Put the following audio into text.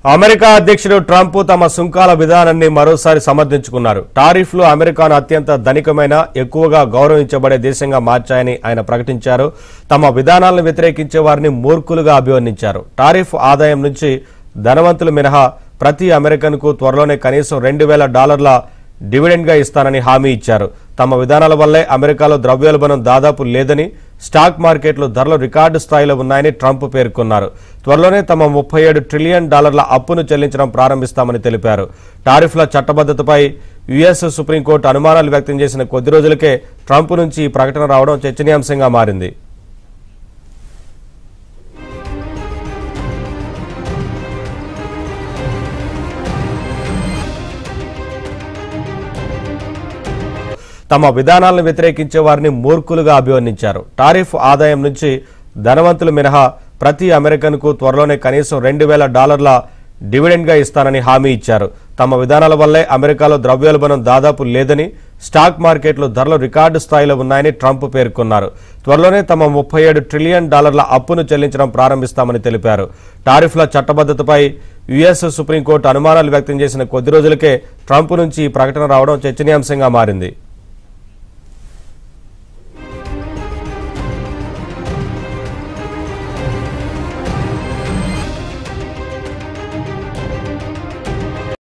America అధ్యక్షుడు Trump తమ సుంకాల విధానాన్ని మరోసారి సమర్థించుకున్నారు. టారిఫ్లు అమెరికాను అత్యంత ధనికమైన, ఎక్కువగా గౌరవించబడే దేశంగా మార్చాయని ఆయన ప్రకటించారు. తమ విధానాలను వ్యతిరేకించే వారిని మూర్ఖులుగా అభివర్ణించారు. టారిఫ్ ఆదాయం నుంచి ధనవంతులు మినహా ప్రతి అమెరికన్కు త్వరలోనే కనీసం $2,000 డివిడెండ్గా ఇస్తానని హామీ ఇచ్చారు. తమ విధానాల వల్లే అమెరికాలో ద్రవ్యోల్బణం దాదాపు లేదని, స్టాక్ మార్కెట్లు ధరలు రికార్డు స్థాయిలో ఉన్నాయని ట్రంప్ పేర్కొన్నారు. త్వరలోనే తమ $37 ట్రిలియన్ అప్పును చెల్లించడం ప్రారంభిస్తామని తెలిపారు. టారిఫ్ల చట్టబద్ధతపై యుఎస్ సుప్రీంకోర్టు అనుమానాలు వ్యక్తం చేసిన కొద్ది రోజులకే ట్రంప్ నుంచి ఈ ప్రకటన రావడం చర్చనీయాంశంగా మారింది. తమ విధానాలను వ్యతిరేకించే వారిని మూర్ఖులుగా అభివర్ణించారు. టారిఫ్ ఆదాయం నుంచి ధనవంతులు మినహా ప్రతి అమెరికన్కు త్వరలోనే కనీసం $2,000 డివిడెండ్గా ఇస్తానని హామీ ఇచ్చారు. తమ విధానాల వల్లే అమెరికాలో ద్రవ్యోల్బణం దాదాపు లేదని, స్టాక్ మార్కెట్లు ధరలు రికార్డు స్థాయిలో ఉన్నాయని ట్రంప్ పేర్కొన్నారు. త్వరలోనే తమ $37 ట్రిలియన్ అప్పును చెల్లించడం ప్రారంభిస్తామని తెలిపారు. టారిఫ్ల చట్టబద్ధతపై యుఎస్ సుప్రీంకోర్టు అనుమానాలు వ్యక్తం చేసిన కొద్ది రోజులకే ట్రంప్ నుంచి ఈ ప్రకటన రావడం చర్చనీయాంశంగా మారింది.